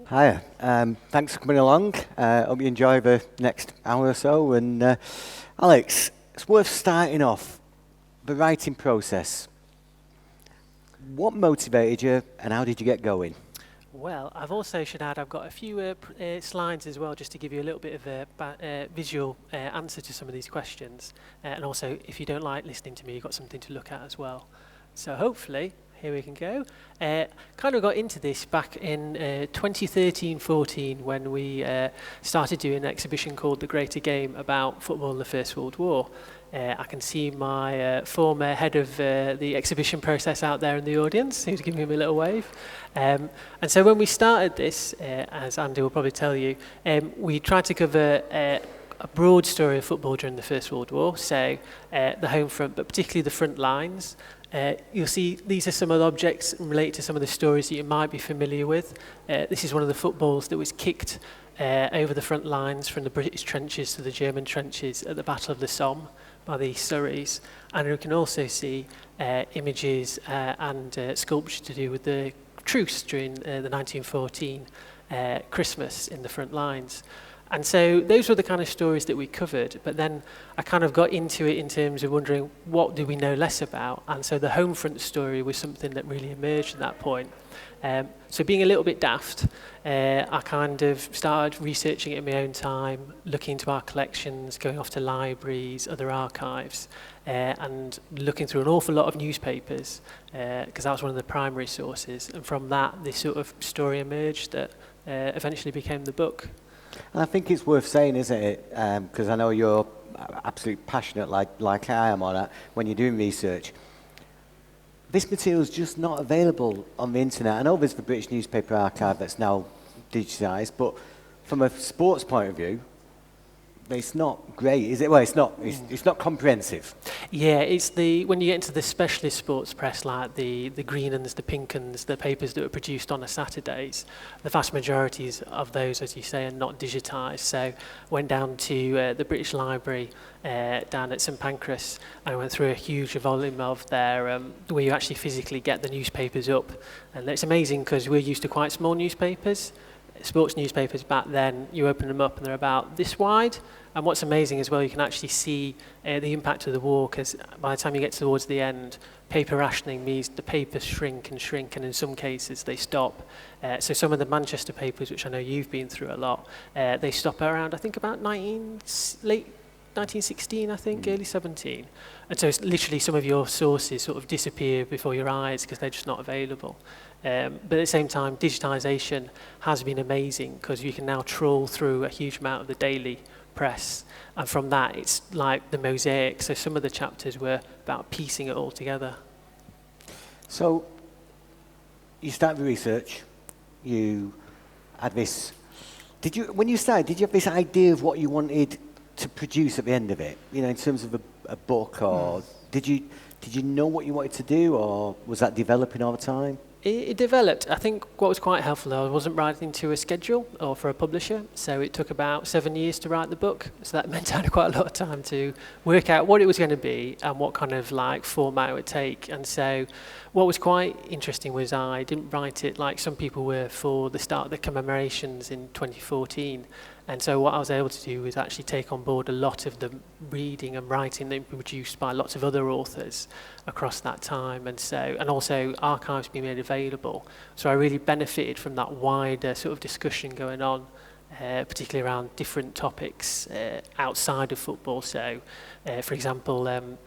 Hiya. Thanks for coming along. Hope you enjoy the next hour or so. And Alex, it's worth starting off the writing process. What motivated you, and how did you get going? Well, I've also should add I've got a few slides as well, just to give you a little bit of a visual answer to some of these questions. And also, if you don't like listening to me, you've got something to look at as well. So hopefully, here we can go. Kind of got into this back in 2013-14 when we started doing an exhibition called The Greater Game about football in the First World War. I can see my former head of the exhibition process out there in the audience, who's giving me a little wave. And so when we started this, as Andy will probably tell you, we tried to cover a broad story of football during the First World War, so the home front, but particularly the front lines. You'll see these are some of the objects related to some of the stories that you might be familiar with. This is one of the footballs that was kicked over the front lines from the British trenches to the German trenches at the Battle of the Somme by the Surreys. And you can also see images and sculpture to do with the truce during the 1914 Christmas in the front lines. And so those were the kind of stories that we covered, but then I kind of got into it in terms of wondering what do we know less about, and so the home front story was something that really emerged at that point. So being a little bit daft, I kind of started researching it in my own time, looking into our collections, going off to libraries, other archives, and looking through an awful lot of newspapers, because that was one of the primary sources, and from that this sort of story emerged that eventually became the book. And I think it's worth saying, isn't it? Because I know you're absolutely passionate, like I am on it, when you're doing research. This material is just not available on the internet. I know there's the British Newspaper Archive that's now digitised, but from a sports point of view, it's not great, is it? Well, it's not. It's not comprehensive. Yeah, it's when you get into the specialist sports press, like the green uns, the pink uns, the papers that were produced on the Saturdays, the vast majorities of those, as you say, are not digitised. So I went down to the British Library down at St Pancras, and I went through a huge volume of their where you actually physically get the newspapers up. And it's amazing because we're used to quite small newspapers. Sports newspapers back then, you open them up and they're about this wide. And what's amazing as well, you can actually see the impact of the war, because by the time you get towards the end, paper rationing means the papers shrink, and in some cases they stop. So some of the Manchester papers, which I know you've been through a lot, they stop around, I think, about late 1916, I think, early 17. And so it's literally some of your sources sort of disappear before your eyes because they're just not available. But at the same time, digitisation has been amazing because you can now trawl through a huge amount of the daily press, and from that it's like the mosaic. So some of the chapters were about piecing it all together. So you started the research. You had this. When you started, did you have this idea of what you wanted to produce at the end of it? You know, in terms of a book, or did you know what you wanted to do, or was that developing all the time? It developed. I think what was quite helpful, though, I wasn't writing to a schedule or for a publisher, so it took about 7 years to write the book. So that meant I had quite a lot of time to work out what it was going to be and what kind of like format it would take. And so what was quite interesting was I didn't write it like some people were for the start of the commemorations in 2014. And so what I was able to do was actually take on board a lot of the reading and writing that was produced by lots of other authors across that time, and also archives being made available. So I really benefited from that wider sort of discussion going on, particularly around different topics outside of football. So, for example,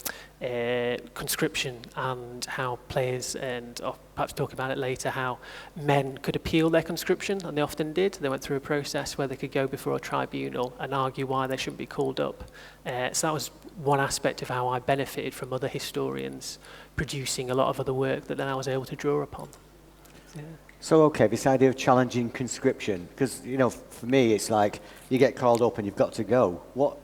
conscription and how players, and I'll perhaps talk about it later, how men could appeal their conscription, and they often did. They went through a process where they could go before a tribunal and argue why they shouldn't be called up. So that was one aspect of how I benefited from other historians producing a lot of other work that then I was able to draw upon. Yeah. So, okay, this idea of challenging conscription, because, you know, for me, it's like you get called up and you've got to go. What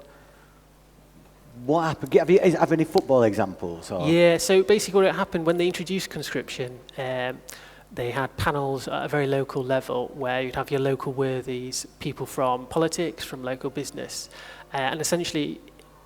happened? Have any football examples? Or? Yeah, so basically what happened when they introduced conscription, they had panels at a very local level where you'd have your local worthies, people from politics, from local business, and essentially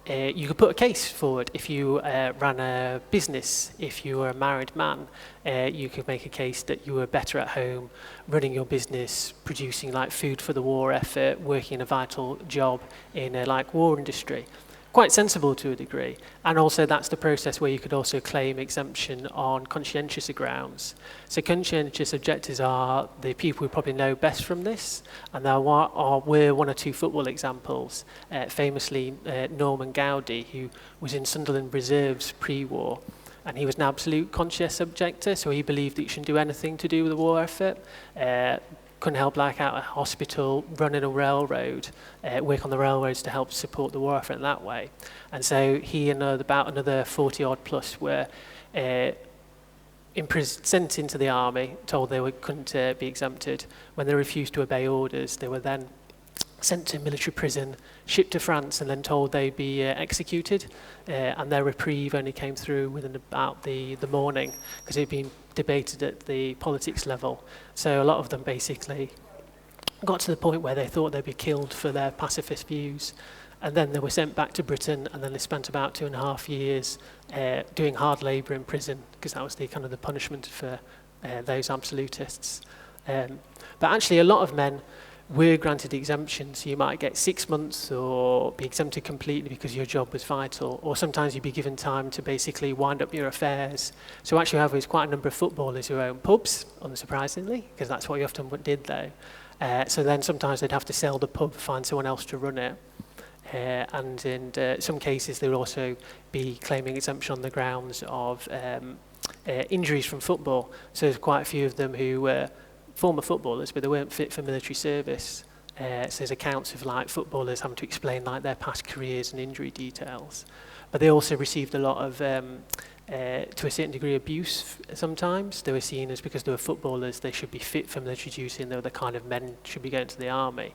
you could put a case forward. If you ran a business, if you were a married man, you could make a case that you were better at home, running your business, producing like food for the war effort, working in a vital job in a like war industry. Quite sensible to a degree. And also that's the process where you could also claim exemption on conscientious grounds. So conscientious objectors are the people who probably know best from this, and there were one or two football examples, famously Norman Gowdy, who was in Sunderland Reserves pre-war, and he was an absolute conscientious objector, so he believed that you shouldn't do anything to do with the war effort. Couldn't help black out a hospital, running a railroad, work on the railroads to help support the war effort in that way. And so he and about another 40 odd plus were sent into the army, told they couldn't be exempted. When they refused to obey orders, they were then sent to military prison, shipped to France, and then told they'd be executed. And their reprieve only came through within about the morning, because it had been debated at the politics level. So a lot of them basically got to the point where they thought they'd be killed for their pacifist views. And then they were sent back to Britain, and then they spent about 2.5 years doing hard labour in prison, because that was the kind of the punishment for those absolutists. But actually a lot of men were granted exemptions. You might get 6 months or be exempted completely because your job was vital, or sometimes you'd be given time to basically wind up your affairs. So actually, however, there's quite a number of footballers who own pubs, unsurprisingly, because that's what you often did though. So then sometimes they'd have to sell the pub, find someone else to run it. And in some cases, they would also be claiming exemption on the grounds of injuries from football. So there's quite a few of them who were former footballers, but they weren't fit for military service. So there's accounts of like footballers having to explain like their past careers and injury details. But they also received a lot of, to a certain degree, abuse sometimes. They were seen as, because they were footballers, they should be fit for military duty, and they were the kind of men should be going to the army.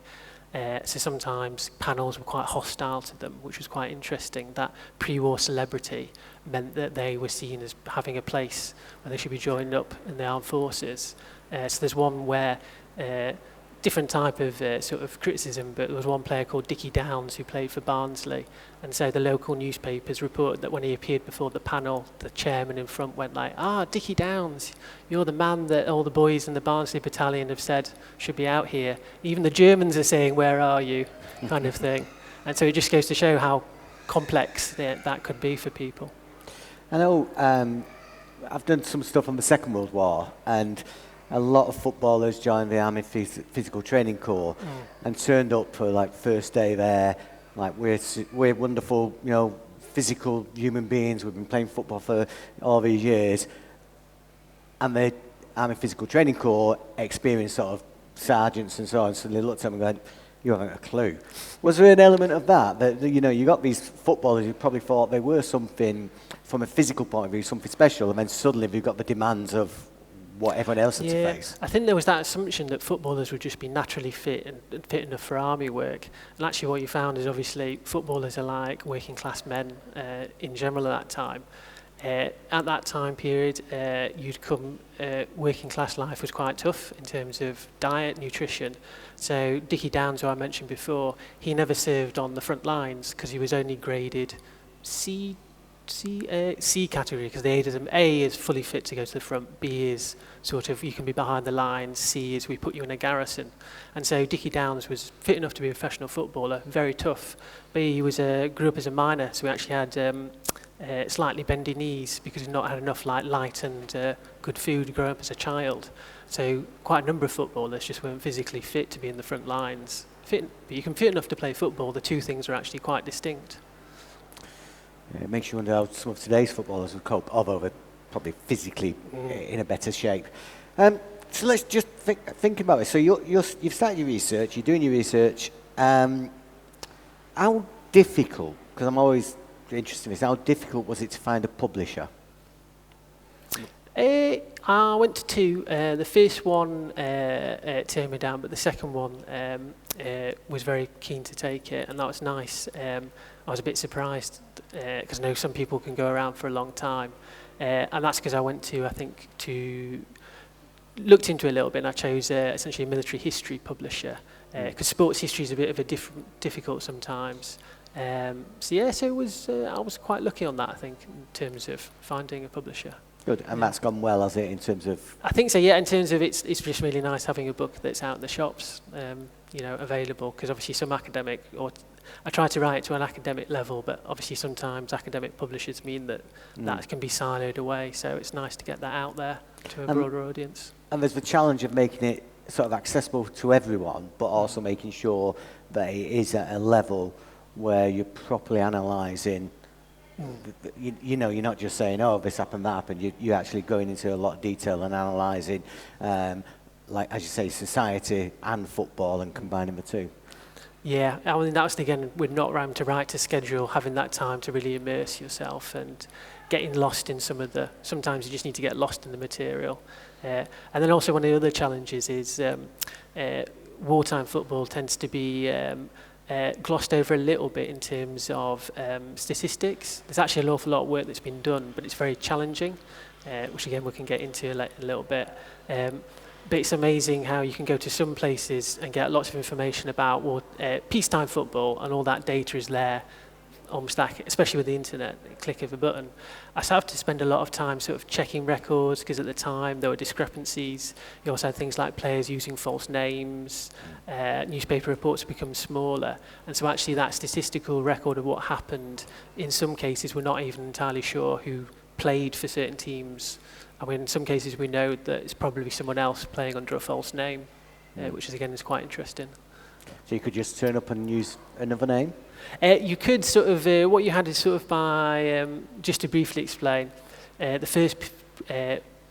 So sometimes panels were quite hostile to them, which was quite interesting. That pre-war celebrity meant that they were seen as having a place where they should be joined up in the armed forces. So there's one where, different type of sort of criticism, but there was one player called Dickie Downs who played for Barnsley, and so the local newspapers reported that when he appeared before the panel, the chairman in front went like, Dickie Downs, you're the man that all the boys in the Barnsley battalion have said should be out here. Even the Germans are saying, where are you? Kind of thing. And so it just goes to show how complex that could be for people. I know I've done some stuff on the Second World War, and a lot of footballers joined the Army Physical Training Corps and turned up for like first day there. Like we're wonderful, physical human beings. We've been playing football for all these years, and the Army Physical Training Corps experienced sort of sergeants and so on. So they looked at me and went, "You haven't a clue." Was there an element of that you got these footballers who probably thought they were something from a physical point of view, something special, and then suddenly we've got the demands of what everyone else had to face? I think there was that assumption that footballers would just be naturally fit and fit enough for army work. And actually what you found is obviously footballers are like working class men in general at that time. At that time period, working class life was quite tough in terms of diet, nutrition. So Dickie Downs, who I mentioned before, he never served on the front lines because he was only graded C category, because A is fully fit to go to the front, B is sort of you can be behind the lines, C is we put you in a garrison. And so Dickie Downs was fit enough to be a professional footballer, very tough, but he grew up as a miner, so he actually had slightly bendy knees because he'd not had enough light and good food growing up as a child. So quite a number of footballers just weren't physically fit to be in the front lines. But you can fit enough to play football, the two things are actually quite distinct. It makes you wonder how some of today's footballers would cope, although they're probably physically in a better shape. So let's just think about it. So you've started your research, you're doing your research. How difficult, because I'm always interested in this, how difficult was it to find a publisher? I went to two. The first one turned me down, but the second one was very keen to take it, and that was nice. I was a bit surprised because I know some people can go around for a long time, and that's because I went looked into it a little bit, and I chose essentially a military history publisher because sports history is a bit of a difficult sometimes. So it was. I was quite lucky on that, I think, in terms of finding a publisher. Good, and that's gone well, has it, in terms of... I think so, yeah, in terms of it's just really nice having a book that's out in the shops, available, because obviously some academic, or I try to write to an academic level, but obviously sometimes academic publishers mean that that can be siloed away, so it's nice to get that out there to a broader audience. And there's the challenge of making it sort of accessible to everyone, but also making sure that it is at a level where you're properly analysing. You're not just saying, oh, this happened, that happened. You're actually going into a lot of detail and analysing, like, as you say, society and football and combining the two. Yeah, I mean, that's, again, we're not around to write to schedule, having that time to really immerse yourself and getting lost in sometimes you just need to get lost in the material. And then also one of the other challenges is wartime football tends to be glossed over a little bit in terms of statistics. There's actually an awful lot of work that's been done, but it's very challenging, which again we can get into in a little bit. But it's amazing how you can go to some places and get lots of information about peacetime football, and all that data is there, almost like, especially with the internet, a click of a button. I have to spend a lot of time sort of checking records, because at the time there were discrepancies. You also had things like players using false names, newspaper reports become smaller, and so actually that statistical record of what happened, in some cases we're not even entirely sure who played for certain teams. I mean, in some cases we know that it's probably someone else playing under a false name, which is quite interesting. So you could just turn up and use another name? You could sort of, what you had is sort of by, just to briefly explain, the first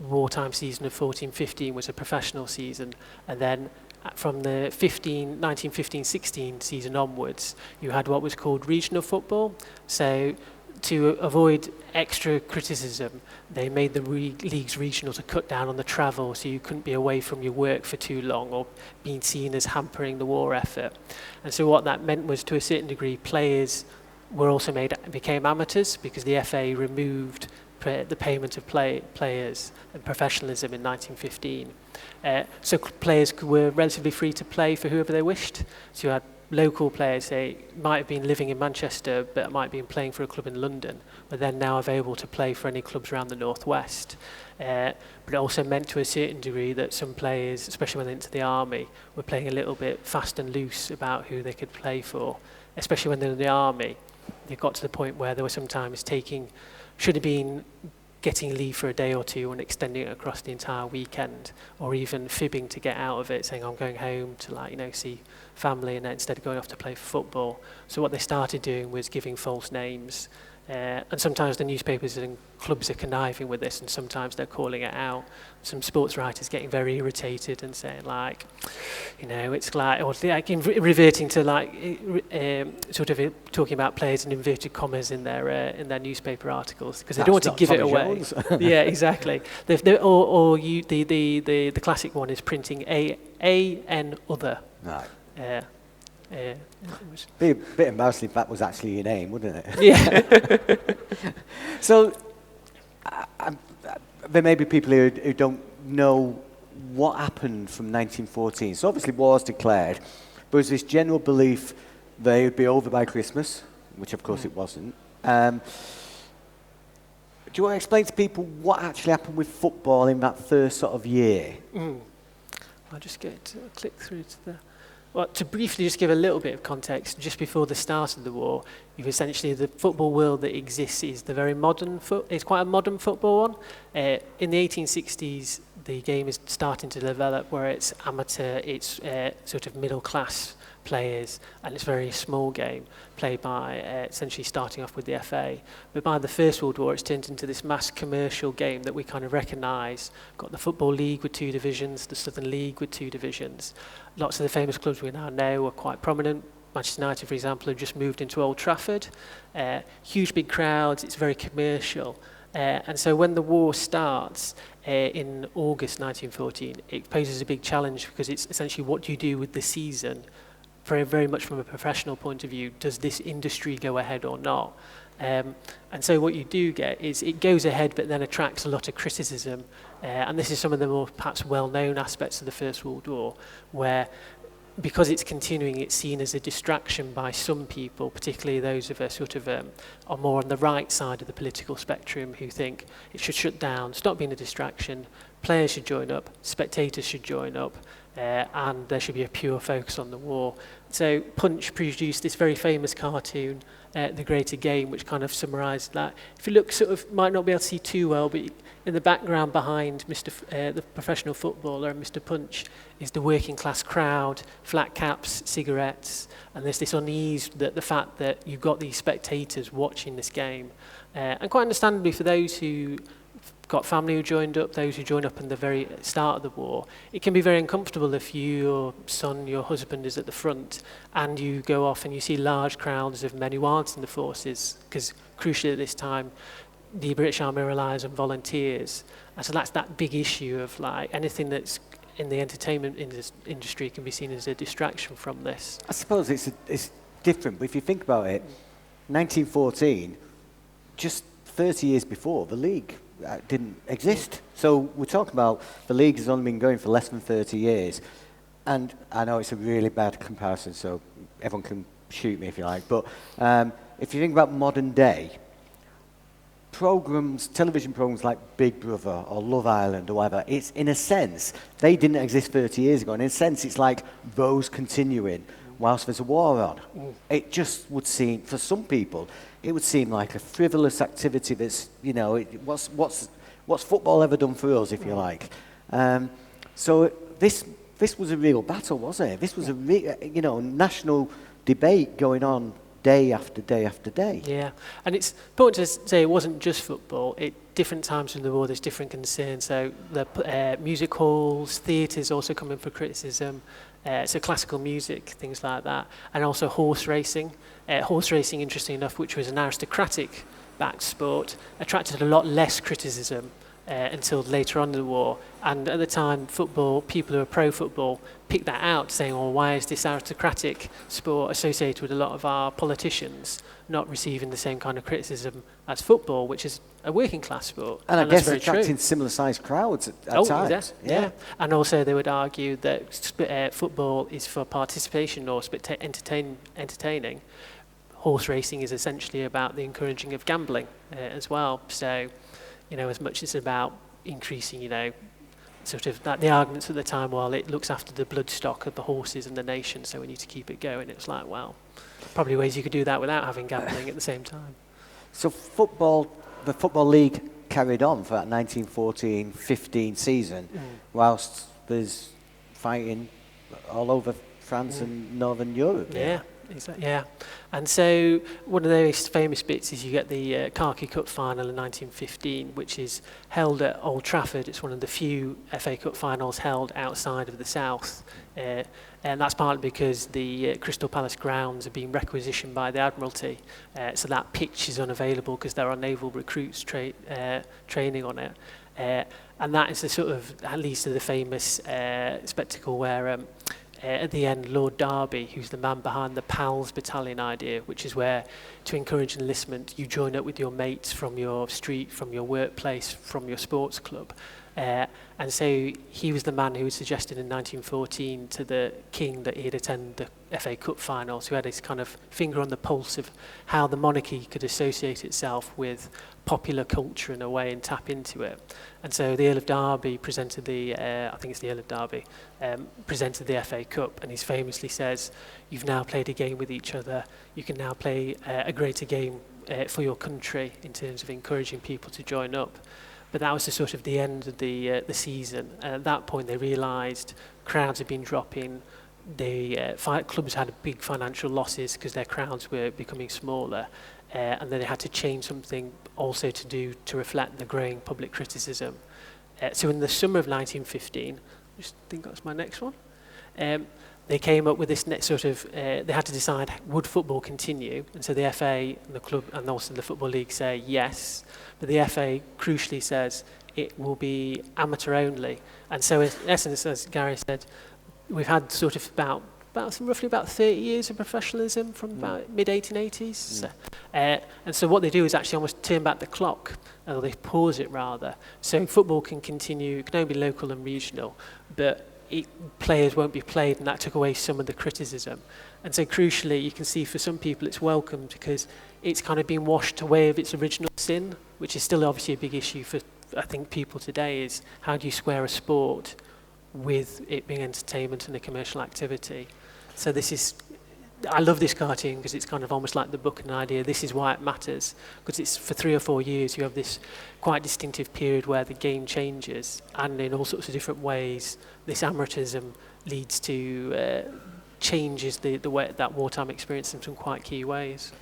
wartime season of 14-15 was a professional season, and then from the 1915-16 season onwards, you had what was called regional football. So to avoid extra criticism, they made the leagues regional to cut down on the travel, so you couldn't be away from your work for too long or being seen as hampering the war effort. And so what that meant was, to a certain degree, players were also became amateurs, because the FA removed the payment of players and professionalism in 1915. So players were relatively free to play for whoever they wished. So you had local players, say, might have been living in Manchester but might have been playing for a club in London, were then now available to play for any clubs around the northwest. But it also meant, to a certain degree, that some players, especially when they went into the army, were playing a little bit fast and loose about who they could play for. Especially when they were in the army, they got to the point where they were sometimes should have been getting leave for a day or two and extending it across the entire weekend, or even fibbing to get out of it, saying, I'm going home to see family, and then instead of going off to play for football. So what they started doing was giving false names, and sometimes the newspapers and clubs are conniving with this, and sometimes they're calling it out. Some sports writers getting very irritated and saying, it's like, or reverting to sort of talking about players in inverted commas in their newspaper articles, because they don't want to give it away. Yeah, exactly. The classic one is printing A-N other. Right. It Be a bit embarrassing if that was actually your name, wouldn't it? Yeah. So there may be people who don't know what happened from 1914. So obviously war's declared, but there's this general belief that it would be over by Christmas, which of course it wasn't. Do you want to explain to people what actually happened with football in that first sort of year? I'll just click through to the... Well, to briefly just give a little bit of context, just before the start of the war, you've essentially, the football world that exists is the very modern it's quite a modern football one. In the 1860s, the game is starting to develop where it's amateur, it's sort of middle class players, and it's a very small game played by essentially starting off with the FA. But by the First World War, it's turned into this mass commercial game that we kind of recognise. Got the Football League with 2 divisions, the Southern League with 2 divisions. Lots of the famous clubs we now know are quite prominent. Manchester United, for example, have just moved into Old Trafford. Huge big crowds, it's very commercial. And so when the war starts in August 1914, it poses a big challenge, because it's essentially, what do you do with the season? Very, very much from a professional point of view, does this industry go ahead or not? And so what you do get is it goes ahead, but then attracts a lot of criticism. And this is some of the more perhaps well-known aspects of the First World War, where because it's continuing, it's seen as a distraction by some people, particularly those of us sort of are more on the right side of the political spectrum, who think it should shut down, stop being a distraction, players should join up, spectators should join up, and there should be a pure focus on the war. So Punch produced this very famous cartoon, The Greater Game, which kind of summarised that. If you look, sort of, might not be able to see too well, but in the background behind the professional footballer and Mr. Punch is the working class crowd, flat caps, cigarettes, and there's this unease that the fact that you've got these spectators watching this game. And quite understandably for those who got family who joined up, those who joined up in the very start of the war, it can be very uncomfortable if your son, your husband is at the front and you go off and you see large crowds of men who aren't in the forces, because crucially at this time, the British Army relies on volunteers. And so that's that big issue of like anything that's in the entertainment industry can be seen as a distraction from this. I suppose it's different, but if you think about it, 1914, just 30 years before, the league didn't exist. So we're talking about the league has only been going for less than 30 years. And I know it's a really bad comparison, so everyone can shoot me if you like. But if you think about modern day, television programs like Big Brother or Love Island or whatever, it's in a sense, they didn't exist 30 years ago. And in a sense, it's like those continuing whilst there's a war on. It just would seem, for some people, it would seem like a frivolous activity that's, what's football ever done for us, if you like. So this was a real battle, wasn't it? This was a national debate going on day after day after day. Yeah, and it's important to say it wasn't just football. At different times in the war, there's different concerns. So the music halls, theatres also come in for criticism. So classical music, things like that, and also horse racing. Horse racing, interesting enough, which was an aristocratic-backed sport, attracted a lot less criticism until later on in the war. And at the time, people who were pro-football picked that out, saying, well, why is this aristocratic sport associated with a lot of our politicians not receiving the same kind of criticism as football, which is a working class sport? And I guess attracting similar sized crowds at times. Yeah. And also they would argue that football is for participation or entertaining. Horse racing is essentially about the encouraging of gambling as well. So, as much as it's about increasing, sort of the arguments at the time, well, it looks after the bloodstock of the horses and the nation, so we need to keep it going. It's like, well, probably ways you could do that without having gambling at the same time. So the Football League carried on for that 1914-15 season, whilst there's fighting all over France and Northern Europe. Yeah. Exactly. Yeah, and so one of those famous bits is you get the Khaki Cup final in 1915, which is held at Old Trafford. It's one of the few FA Cup finals held outside of the south, and that's partly because the Crystal Palace grounds are being requisitioned by the Admiralty, so that pitch is unavailable because there are naval recruits training on it, and that is the sort of, at least the famous spectacle where at the end, Lord Derby, who's the man behind the PALS battalion idea, which is where, to encourage enlistment, you join up with your mates from your street, from your workplace, from your sports club. And so he was the man who suggested in 1914 to the king that he'd attend the FA Cup finals, who had his kind of finger on the pulse of how the monarchy could associate itself with popular culture in a way and tap into it. And so the Earl of Derby presented presented the FA Cup, and he famously says, you've now played a game with each other, you can now play a greater game for your country in terms of encouraging people to join up. But that was the sort of the end of the season. And at that point, they realised crowds had been dropping. Clubs had big financial losses because their crowds were becoming smaller. And then they had to change something also to reflect the growing public criticism. So in the summer of 1915, I just think that's my next one, they came up with this next sort of, they had to decide, would football continue? And so the FA and the club and also the Football League say yes, but the FA crucially says it will be amateur only. And so in essence, as Gary said, we've had sort of roughly about 30 years of professionalism from about mid-1880s. And so what they do is actually almost turn back the clock, or they pause it rather. So football can continue, it can only be local and regional, but players won't be played, and that took away some of the criticism. And so crucially, you can see for some people it's welcomed because it's kind of been washed away of its original sin, which is still obviously a big issue for, I think, people today, is how do you square a sport with it being entertainment and a commercial activity. So I love this cartoon because it's kind of almost like the book and idea. This is why it matters, because it's for 3 or 4 years you have this quite distinctive period where the game changes, and in all sorts of different ways this amateurism leads to changes the way that wartime experience in some quite key ways.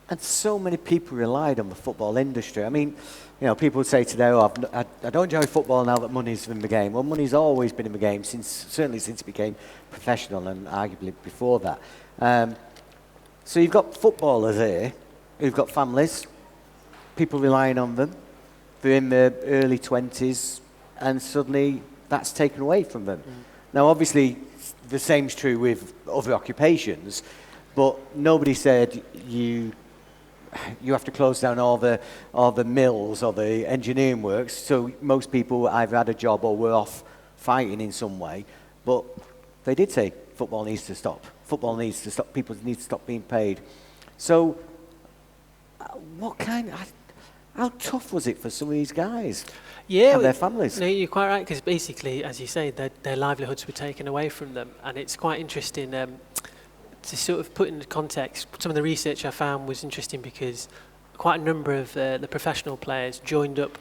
And so many people relied on the football industry. I mean, people would say today, "Oh, I don't enjoy football now that money's in the game." Well, money's always been in the game, certainly since it became professional, and arguably before that. So you've got footballers here who've got families, people relying on them. They're in their early 20s, and suddenly that's taken away from them. Now, obviously, the same's true with other occupations, but nobody said you have to close down all the mills or the engineering works. So most people either had a job or were off fighting in some way. But they did say football needs to stop. Football needs to stop. People need to stop being paid. So how tough was it for some of these guys? Yeah, and their families? No, you're quite right, because basically, as you say, their livelihoods were taken away from them. And it's quite interesting to sort of put into context. Some of the research I found was interesting because quite a number of the professional players joined up.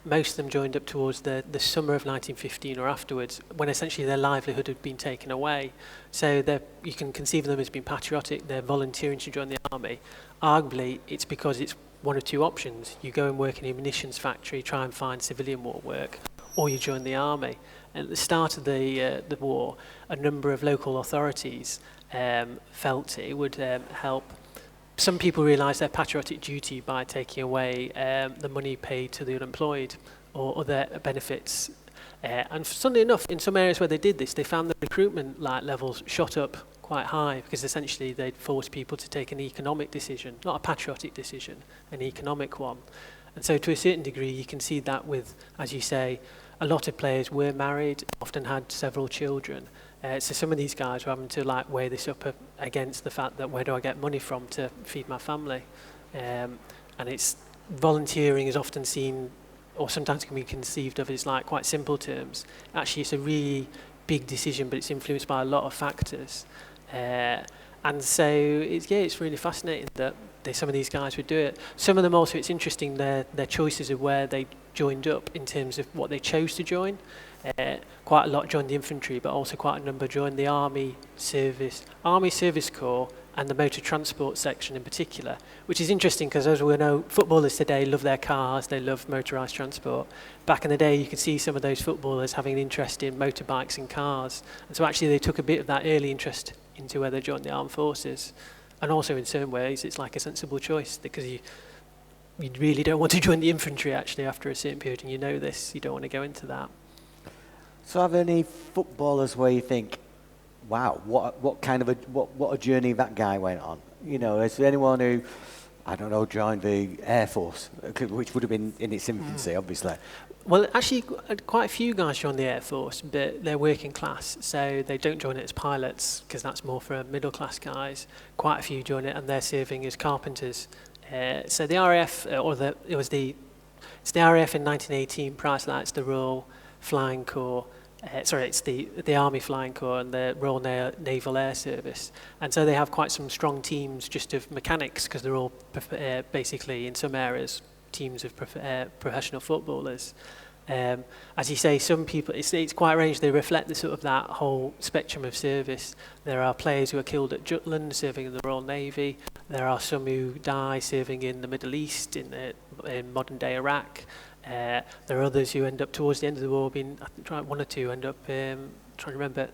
Most of them joined up towards the summer of 1915 or afterwards, when essentially their livelihood had been taken away. So you can conceive of them as being patriotic. They're volunteering to join the army. Arguably, it's because it's one of two options. You go and work in a munitions factory, try and find civilian war work, or you join the army. And at the start of the war, a number of local authorities felt it would help. Some people realised their patriotic duty by taking away the money paid to the unemployed or other benefits. And funnily enough, in some areas where they did this, they found the recruitment levels shot up quite high, because essentially they'd force people to take an economic decision, not a patriotic decision, an economic one. And so to a certain degree, you can see that with, as you say, a lot of players were married, often had several children. So some of these guys were having to weigh this up against the fact that where do I get money from to feed my family? And it's volunteering is often seen, or sometimes can be conceived of as quite simple terms. Actually, it's a really big decision, but it's influenced by a lot of factors. And so it's really fascinating that some of these guys would do it. Some of them also, it's interesting their choices of where they joined up in terms of what they chose to join. Quite a lot joined the infantry, but also quite a number joined the Army Service Corps, and the motor transport section in particular, which is interesting because, as we know, footballers today love their cars, they love motorised transport. Back in the day, you could see some of those footballers having an interest in motorbikes and cars, and so actually they took a bit of that early interest into where they joined the armed forces. And also in certain ways, it's like a sensible choice, because you really don't want to join the infantry actually after a certain period, and you know this, you don't want to go into that. So are there any footballers where you think, wow, what a journey that guy went on? Is there anyone who, I don't know, joined the Air Force, which would have been in its infancy, obviously? Well, actually, quite a few guys join the Air Force, but they're working class, so they don't join it as pilots, because that's more for middle-class guys. Quite a few join it, and they're serving as carpenters. So the RAF, it's the RAF in 1918. Prior to that, it's the Royal Flying Corps. It's the Army Flying Corps and the Royal Naval Air Service. And so they have quite some strong teams just of mechanics, because they're all basically, in some areas, teams of professional footballers. As you say, some people, it's quite arranged. They reflect the sort of that whole spectrum of service. There are players who are killed at Jutland serving in the Royal Navy. There are some who die serving in the Middle East, in modern day Iraq. There are others who end up towards the end of the war being, I think one or two end up, trying to remember,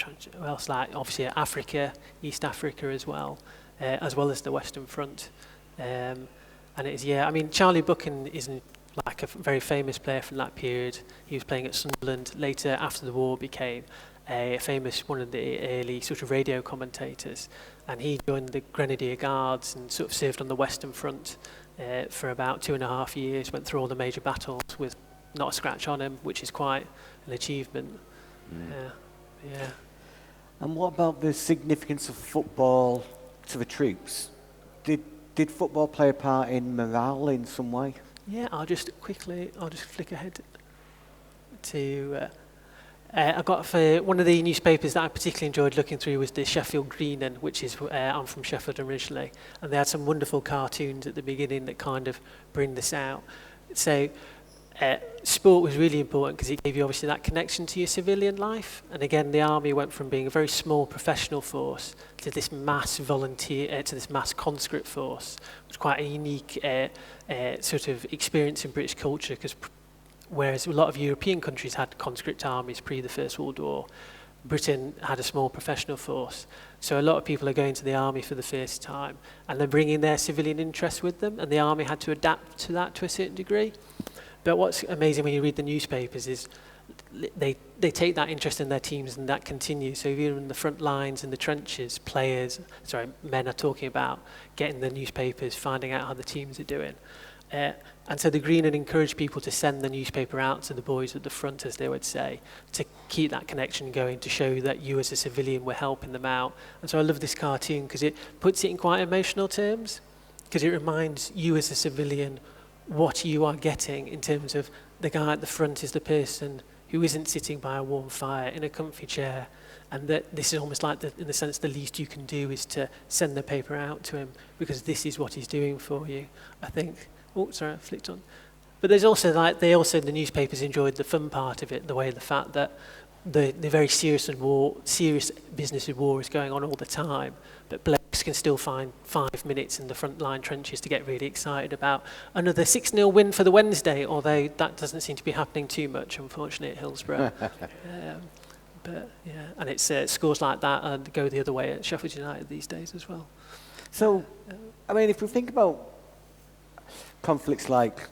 who else, obviously Africa, East Africa as well as the Western Front. And Charlie Buchan isn't a very famous player from that period. He was playing at Sunderland. Later, after the war, became one of the early sort of radio commentators. And he joined the Grenadier Guards and sort of served on the Western Front for about 2.5 years, went through all the major battles with not a scratch on him, which is quite an achievement. Yeah. And what about the significance of football to the troops? Did football play a part in morale in some way? Yeah, I'll just flick ahead to. I got for one of the newspapers that I particularly enjoyed looking through was the Sheffield Greenan, which is I'm from Sheffield originally, and they had some wonderful cartoons at the beginning that kind of bring this out. So sport was really important because it gave you obviously that connection to your civilian life, and again the army went from being a very small professional force to this mass volunteer to this mass conscript force, which was quite a unique sort of experience in British culture, because whereas a lot of European countries had conscript armies pre the First World War, Britain had a small professional force. So a lot of people are going to the army for the first time, and they're bringing their civilian interests with them, and the army had to adapt to that to a certain degree. But what's amazing when you read the newspapers is they take that interest in their teams, and that continues. So even in the front lines and the trenches, men are talking about getting the newspapers, finding out how the teams are doing. And so the Green had encouraged people to send the newspaper out to the boys at the front, as they would say, to keep that connection going, to show that you as a civilian were helping them out. And so I love this cartoon because it puts it in quite emotional terms, because it reminds you as a civilian what you are getting in terms of the guy at the front is the person who isn't sitting by a warm fire in a comfy chair, and that this is almost like, in the sense, the least you can do is to send the paper out to him because this is what he's doing for you. I think, I flicked on. But there's also the newspapers enjoyed the fun part of it, the fact that the very serious business of war is going on all the time, but blokes can still find 5 minutes in the front line trenches to get really excited about another 6-0 win for the Wednesday, although that doesn't seem to be happening too much, unfortunately, at Hillsborough. But yeah, and it's scores like that and go the other way at Sheffield United these days as well. So, I mean, if we think about conflicts like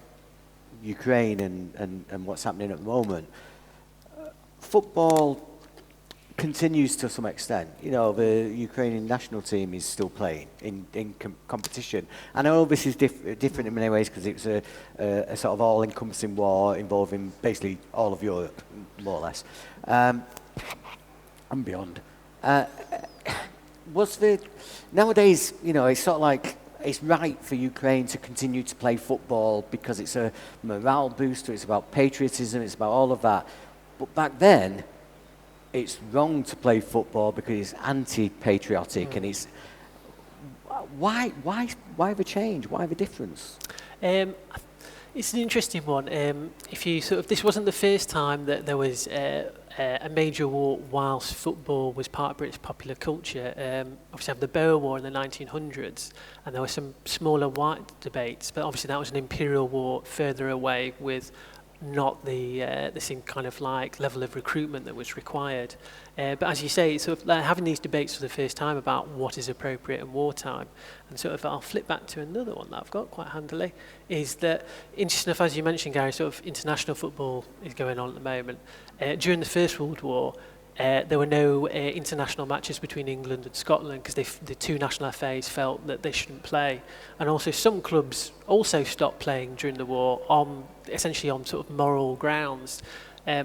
Ukraine and what's happening at the moment, football continues to some extent. You know, the Ukrainian national team is still playing in competition. I know this is different in many ways because it's a sort of all-encompassing war involving basically all of Europe, more or less, and beyond. Nowadays, you know, it's sort of like it's right for Ukraine to continue to play football because it's a morale booster, it's about patriotism, it's about all of that. But back then, it's wrong to play football because it's anti-patriotic, and it's why the change? Why the difference? It's an interesting one. If you this wasn't the first time that there was a major war whilst football was part of British popular culture. Obviously, had the Boer War in the 1900s, and there were some smaller white debates, but obviously that was an imperial war further away with not the same kind of like level of recruitment that was required. But as you say, sort of like having these debates for the first time about what is appropriate in wartime, and sort of I'll flip back to another one that I've got quite handily, is that, interesting enough, as you mentioned, Gary, sort of international football is going on at the moment. During the First World War, there were no international matches between England and Scotland because the two national FAs felt that they shouldn't play, and also some clubs also stopped playing during the war essentially on sort of moral grounds. I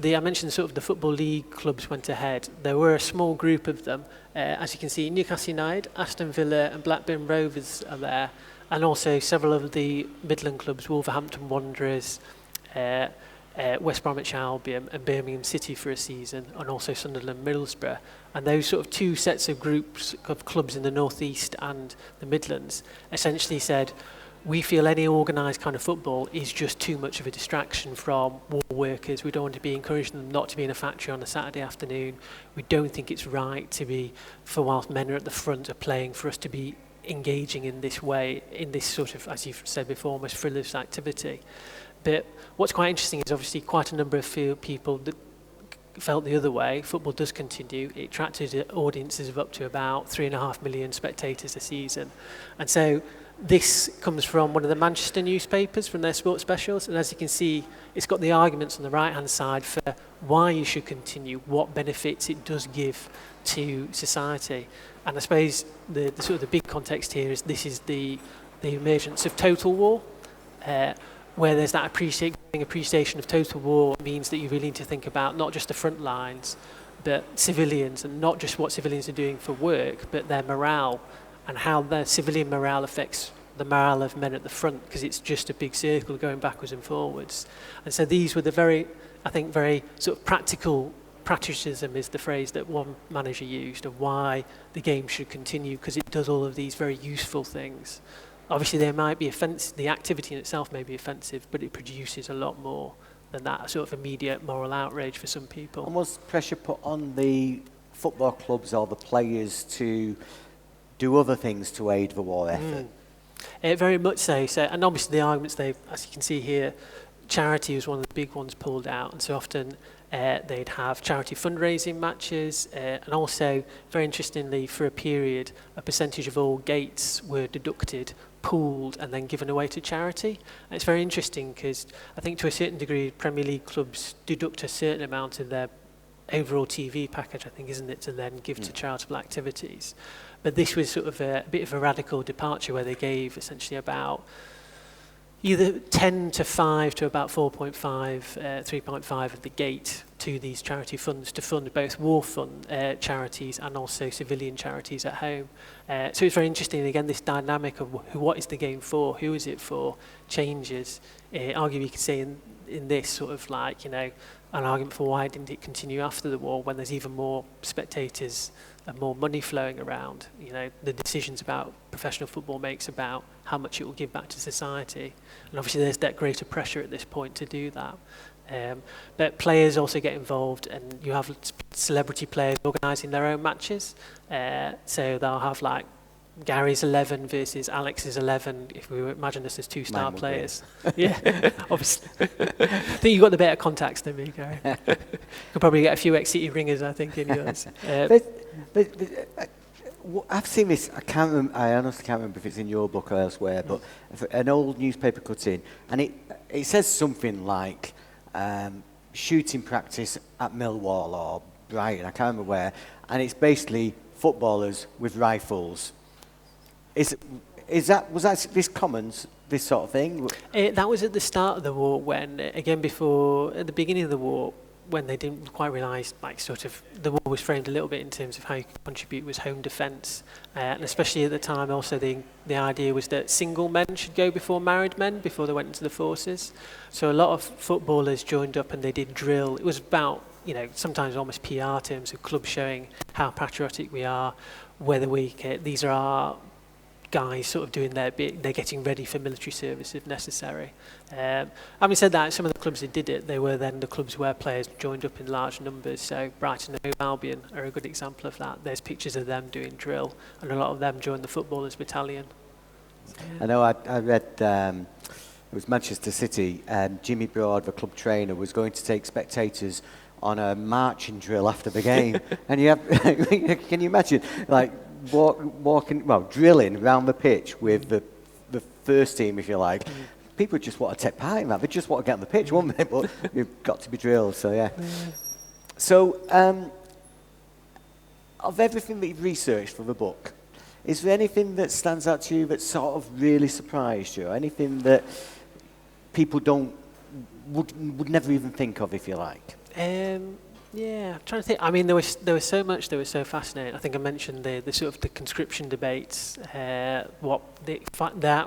mentioned sort of the Football League clubs went ahead. There were a small group of them. As you can see, Newcastle United, Aston Villa and Blackburn Rovers are there, and also several of the Midland clubs, Wolverhampton Wanderers, West Bromwich Albion and Birmingham City for a season, and also Sunderland Middlesbrough. And those sort of two sets of groups of clubs in the North East and the Midlands essentially said, we feel any organised kind of football is just too much of a distraction from war workers. We don't want to be encouraging them not to be in a factory on a Saturday afternoon. We don't think it's right to be, for whilst men are at the front are playing, for us to be engaging in this way, in this sort of, as you've said before, almost frivolous activity. But what's quite interesting is obviously quite a number of people that felt the other way. Football does continue. It attracted audiences of up to about 3.5 million spectators a season. And so this comes from one of the Manchester newspapers from their sports specials. And as you can see, it's got the arguments on the right-hand side for why you should continue, what benefits it does give to society. And I suppose the sort of the big context here is this is the emergence of total war, where there's that appreciation appreciation of total war means that you really need to think about not just the front lines, but civilians, and not just what civilians are doing for work, but their morale and how their civilian morale affects the morale of men at the front, because it's just a big circle going backwards and forwards. And so these were the very sort of practical, pragmatism is the phrase that one manager used of why the game should continue, because it does all of these very useful things. Obviously there might be offensive, the activity in itself may be offensive, but it produces a lot more than that sort of immediate moral outrage for some people. And was pressure put on the football clubs or the players to do other things to aid the war effort? Very much so. And obviously the arguments, as you can see here, charity was one of the big ones pulled out, and so often they'd have charity fundraising matches, and also, very interestingly, for a period, a percentage of all gates were deducted, pooled, and then given away to charity. And it's very interesting because I think to a certain degree, Premier League clubs deduct a certain amount of their overall TV package, I think, isn't it, to then give to charitable activities. But this was sort of a bit of a radical departure where they gave essentially about either 10 to 5 to about 4.5, 3.5 of the gate to these charity funds to fund both war fund charities and also civilian charities at home. So it's very interesting, again, this dynamic of what is the game for, who is it for, changes. Arguably, you could say in this sort of like, you know, an argument for why didn't it continue after the war when there's even more spectators and more money flowing around. You know, the decisions about professional football makes about how much it will give back to society. And obviously there's that greater pressure at this point to do that. But players also get involved, and you have celebrity players organising their own matches. So they'll have like Gary's 11 versus Alex's 11, if we imagine this as two star players. Yeah, obviously. I think you've got the better contacts than me, Gary. Could probably get a few ex-City ringers, I think, in yours. I've seen this, I honestly can't remember if it's in your book or elsewhere, but an old newspaper cutting, and it says something like shooting practice at Millwall or Brighton, I can't remember where, and it's basically footballers with rifles. Was that this commons, this sort of thing? That was at the start of the war when, again, at the beginning of the war, when they didn't quite realise, like, sort of, the war was framed a little bit in terms of how you could contribute was home defence. And especially at the time, also, the idea was that single men should go before married men before they went into the forces. So a lot of footballers joined up and they did drill. It was about, you know, sometimes almost PR terms of clubs showing how patriotic we are, whether these are our guys sort of doing their bit, they're getting ready for military service if necessary. Having said that, some of the clubs that did it, they were then the clubs where players joined up in large numbers. So Brighton and Hove Albion are a good example of that. There's pictures of them doing drill, and a lot of them joined the footballers' battalion. I know I read, it was Manchester City, Jimmy Broad, the club trainer, was going to take spectators on a marching drill after the game. And you have, can you imagine, like, drilling around the pitch with the first team, if you like. People just want to take part in that. They just want to get on the pitch, won't they? But you've got to be drilled, so yeah. So, of everything that you've researched for the book, is there anything that stands out to you that sort of really surprised you? Anything that people would never even think of, if you like? Yeah, I'm trying to think. I mean, there was so much that was so fascinating. I think I mentioned the sort of the conscription debates. That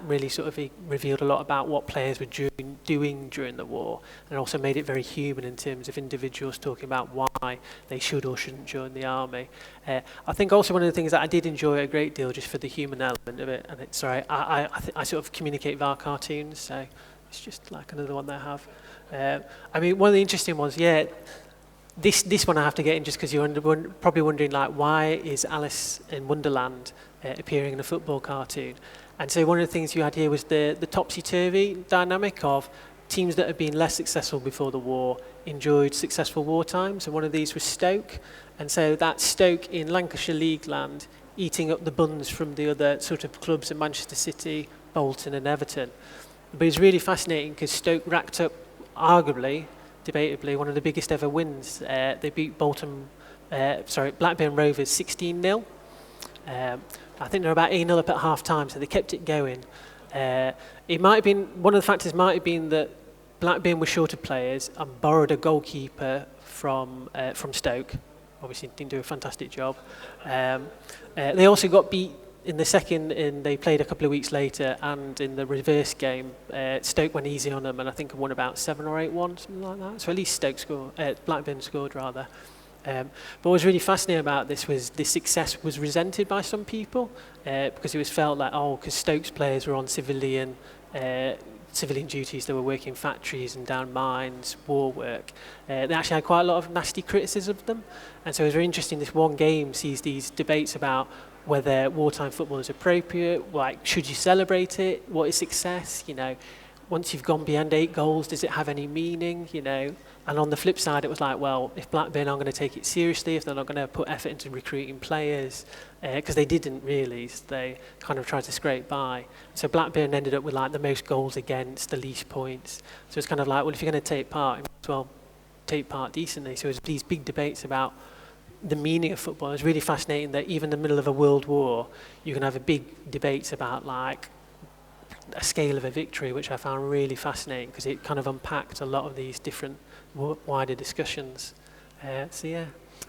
really sort of revealed a lot about what players were doing during the war, and also made it very human in terms of individuals talking about why they should or shouldn't join the army. I think also one of the things that I did enjoy a great deal, just for the human element of it, and I sort of communicate via cartoons, so it's just like another one that I have. I mean, one of the interesting ones, yeah. This one I have to get in just because you're probably wondering, like, why is Alice in Wonderland appearing in a football cartoon? And so one of the things you had here was the topsy-turvy dynamic of teams that had been less successful before the war enjoyed successful war times, and one of these was Stoke. And so that's Stoke in Lancashire League land eating up the buns from the other sort of clubs at Manchester City, Bolton and Everton. But it's really fascinating because Stoke racked up, arguably, debatably, one of the biggest ever wins. They beat Blackburn Rovers 16-0. I think they're about 8-0 up at half time, so they kept it going. It might have been, one of the factors might have been that Blackburn were short of players and borrowed a goalkeeper from Stoke. Obviously didn't do a fantastic job. They also got beat in the second, and they played a couple of weeks later, and in the reverse game, Stoke went easy on them, and I think won about 7 or 8-1, something like that. So at least Blackburn scored rather. But what was really fascinating about this was the success was resented by some people because it was felt like, because Stoke's players were on civilian duties, they were working in factories and down mines, war work. They actually had quite a lot of nasty criticism of them. And so it was very interesting, this one game sees these debates about whether wartime football is appropriate, like should you celebrate it, what is success, once you've gone beyond 8 goals, does it have any meaning, And on the flip side, it was like, well, if Blackburn aren't going to take it seriously, if they're not going to put effort into recruiting players, because they didn't really, so they kind of tried to scrape by. So Blackburn ended up with like the most goals against, the least points. So it's kind of like, well, if you're going to take part, you might as well take part decently. So it was these big debates about the meaning of football. It was really fascinating that even in the middle of a world war, you can have a big debates about like a scale of a victory, which I found really fascinating because it kind of unpacked a lot of these different wider discussions.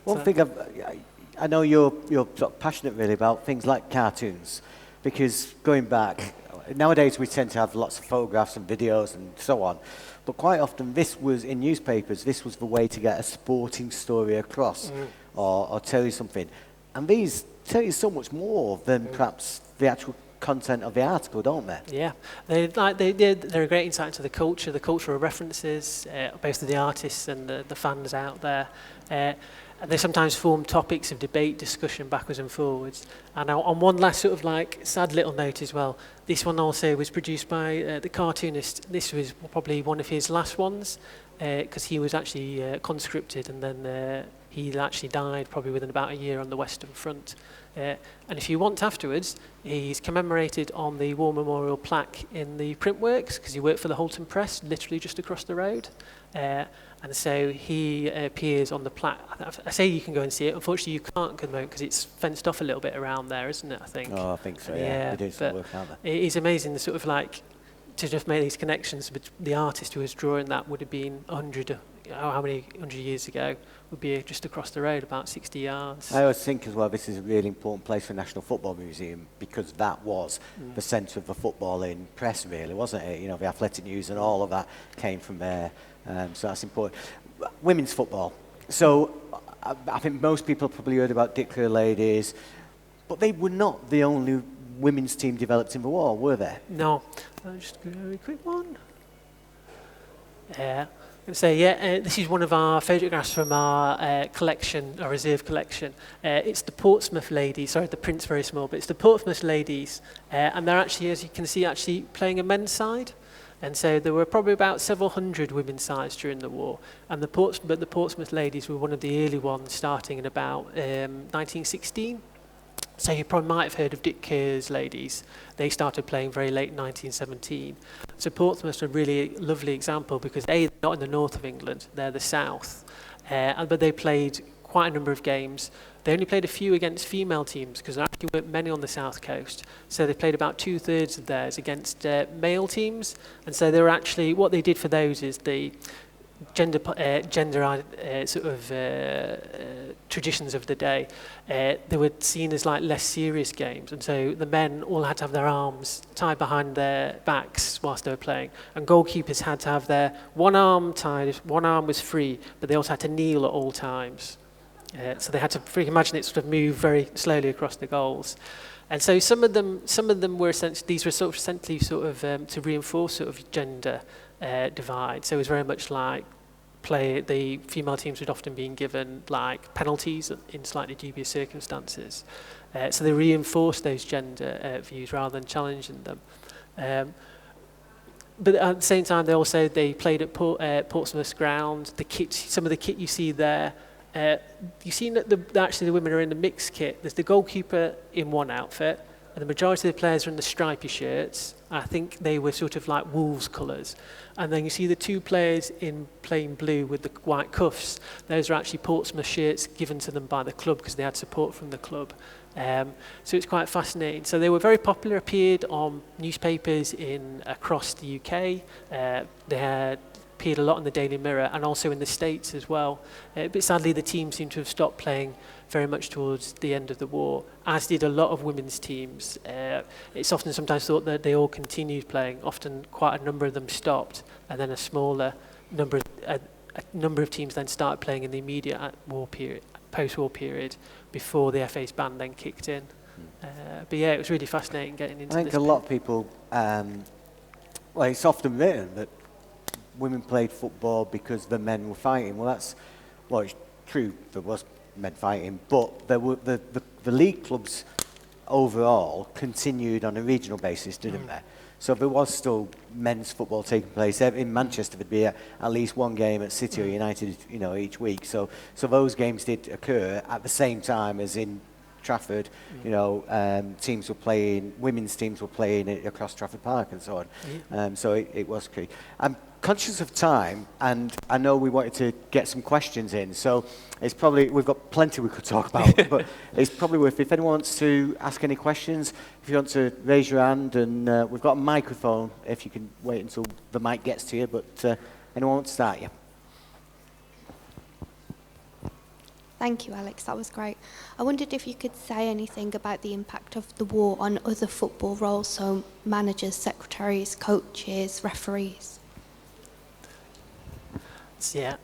One thing I know you're sort of passionate really about things like cartoons, because going back, nowadays we tend to have lots of photographs and videos and so on, but quite often this was in newspapers, this was the way to get a sporting story across or tell you something. And these tell you so much more than perhaps the actual content of the article, don't they? Yeah, they're a great insight into the culture, the cultural references, both of the artists and the fans out there. And they sometimes form topics of debate, discussion backwards and forwards. And on one last sort of like sad little note as well, this one also was produced by the cartoonist. This was probably one of his last ones because he was actually conscripted, and then he actually died probably within about a year on the Western Front. And if you want afterwards, he's commemorated on the War Memorial plaque in the print works because he worked for the Holton Press, literally just across the road. And so he appears on the plaque. I say you can go and see it. Unfortunately, you can't at the moment because it's fenced off a little bit around there, isn't it, I think? Oh, I think so, yeah. They do some work out there. It is amazing, the sort of like, to just make these connections. But the artist who was drawing that would have been 100 years ago, would be just across the road, about 60 yards. I always think as well, this is a really important place for National Football Museum because that was the centre of the footballing press, really, wasn't it? The athletic news and all of that came from there. So that's important. Women's football. So I think most people probably heard about Dick Clear Ladies, but they were not the only women's team developed in the war, were they? No. I'll just go a very quick one. This is one of our photographs from our collection, our reserve collection. It's the Portsmouth ladies, sorry, the print's very small, but it's the Portsmouth ladies, and they're actually, as you can see, actually playing a men's side. And so there were probably about several hundred women's sides during the war, and the Portsmouth ladies were one of the early ones, starting in about 1916. So you probably might have heard of Dick Kerr's ladies. They started playing very late 1917. So Portsmouth's a really lovely example because they're not in the north of England, they're the south. But they played quite a number of games. They only played a few against female teams because there actually weren't many on the south coast. So they played about 2/3 of theirs against male teams. And so they were actually, what they did for those is the gender traditions of the day, they were seen as like less serious games, and so the men all had to have their arms tied behind their backs whilst they were playing, and goalkeepers had to have their one arm tied, one arm was free, but they also had to kneel at all times. So they had to imagine it sort of move very slowly across the goals. And so some of them were essentially, these were essentially to reinforce sort of gender divide. So it was very much like the female teams would often be given like penalties in slightly dubious circumstances. So they reinforced those gender views rather than challenging them. But at the same time, they played at Portsmouth's ground. Some of the kit you see there, you've seen that actually the women are in the mixed kit. There's the goalkeeper in one outfit, and the majority of the players are in the stripy shirts. I think they were sort of like Wolves colours. And then you see the 2 players in plain blue with the white cuffs. Those are actually Portsmouth shirts given to them by the club because they had support from the club. So it's quite fascinating. So they were very popular, appeared on newspapers across the UK. They had appeared a lot in the Daily Mirror and also in the States as well. But sadly, the team seemed to have stopped playing very much towards the end of the war, as did a lot of women's teams. It's often sometimes thought that they all continued playing. Often quite a number of them stopped, and then a smaller number of teams then started playing in the immediate post-war period before the FA's ban then kicked in. But yeah, it was really fascinating getting into this. I think a lot of people, well, it's often written that women played football because the men were fighting. Well, it's true, there was men fighting, but there were the league clubs overall continued on a regional basis, didn't they? So there was still men's football taking place. In Manchester, there'd be at least one game at City or United, each week. So those games did occur at the same time as in Trafford. Teams were playing, women's teams were playing across Trafford Park and so on. So it was key. I'm conscious of time, and I know we wanted to get some questions in. So it's probably, we've got plenty we could talk about, but it's probably worth, if anyone wants to ask any questions, if you want to raise your hand, and we've got a microphone, if you can wait until the mic gets to you, but anyone want to start? Yeah. Thank you, Alex. That was great. I wondered if you could say anything about the impact of the war on other football roles, so managers, secretaries, coaches, referees. So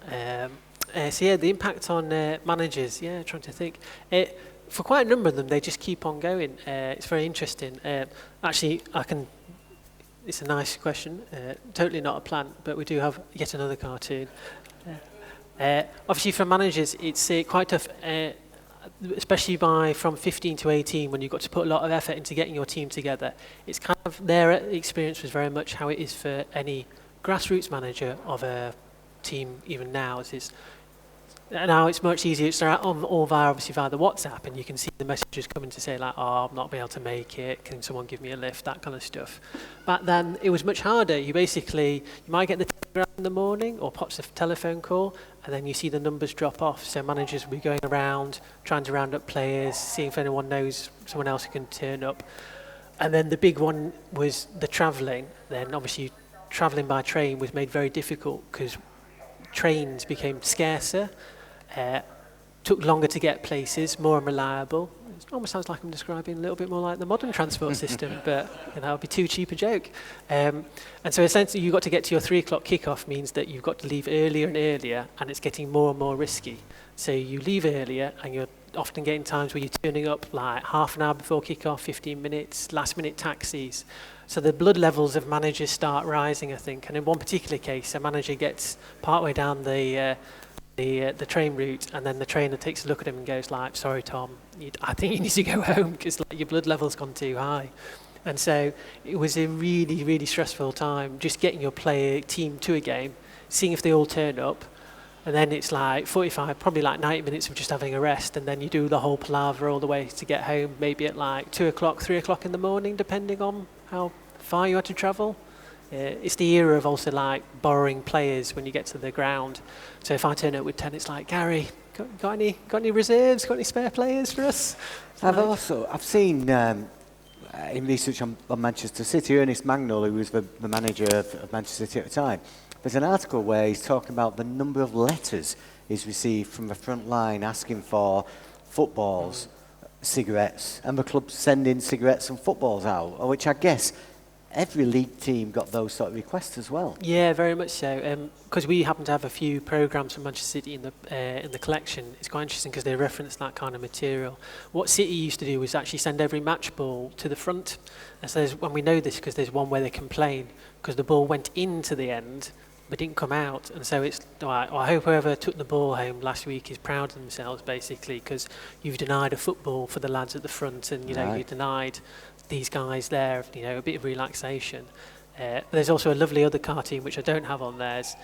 the impact on managers, trying to think. For quite a number of them, they just keep on going. It's very interesting. Actually, it's a nice question, totally not a plant, but we do have yet another cartoon. Obviously for managers, it's quite tough, especially from 15 to 18, when you've got to put a lot of effort into getting your team together. It's kind of, their experience was very much how it is for any grassroots manager of a team even now. Now it's much easier. It's all via the WhatsApp, and you can see the messages coming to say like, "Oh, I'm not be able to make it. Can someone give me a lift?" That kind of stuff. Back then, it was much harder. You might get the telegram in the morning or pops a telephone call, and then you see the numbers drop off. So managers will be going around trying to round up players, seeing if anyone knows someone else who can turn up. And then the big one was the travelling. Then obviously, travelling by train was made very difficult because trains became scarcer. Took longer to get places, more unreliable. It almost sounds like I'm describing a little bit more like the modern transport system, but that would be too cheap a joke. And so essentially you've got to get to your 3 o'clock kickoff means that you've got to leave earlier and earlier, and it's getting more and more risky. So you leave earlier, and you're often getting times where you're turning up like half an hour before kickoff, 15 minutes, last minute taxis. So the blood levels of managers start rising, I think. And in one particular case, a manager gets partway down the train route, and then the trainer takes a look at him and goes like, "Sorry, Tom, I think you need to go home because your blood level's gone too high." And so it was a really, really stressful time just getting your team to a game, seeing if they all turn up, and then it's like 45, probably like 90 minutes of just having a rest, and then you do the whole palaver all the way to get home, maybe at like 2 o'clock, 3 o'clock in the morning, depending on how far you had to travel. It's the era of also like borrowing players when you get to the ground. So if I turn up with 10, it's like, "Gary, got any reserves? Got any spare players for us?" I've seen in research on Manchester City, Ernest Magnall, who was the manager of Manchester City at the time. There's an article where he's talking about the number of letters he's received from the front line asking for footballs, cigarettes, and the club sending cigarettes and footballs out, which I guess every league team got those sort of requests as well. Yeah, very much so. Because we happen to have a few programs from Manchester City in the collection. It's quite interesting because they reference that kind of material. What City used to do was actually send every match ball to the front. And so when we know this because there's one where they complain because the ball went into the end but didn't come out. And so it's, I hope whoever took the ball home last week is proud of themselves basically because you've denied a football for the lads at the front, and you denied these guys there, a bit of relaxation. There's also a lovely other cartoon which I don't have on theirs,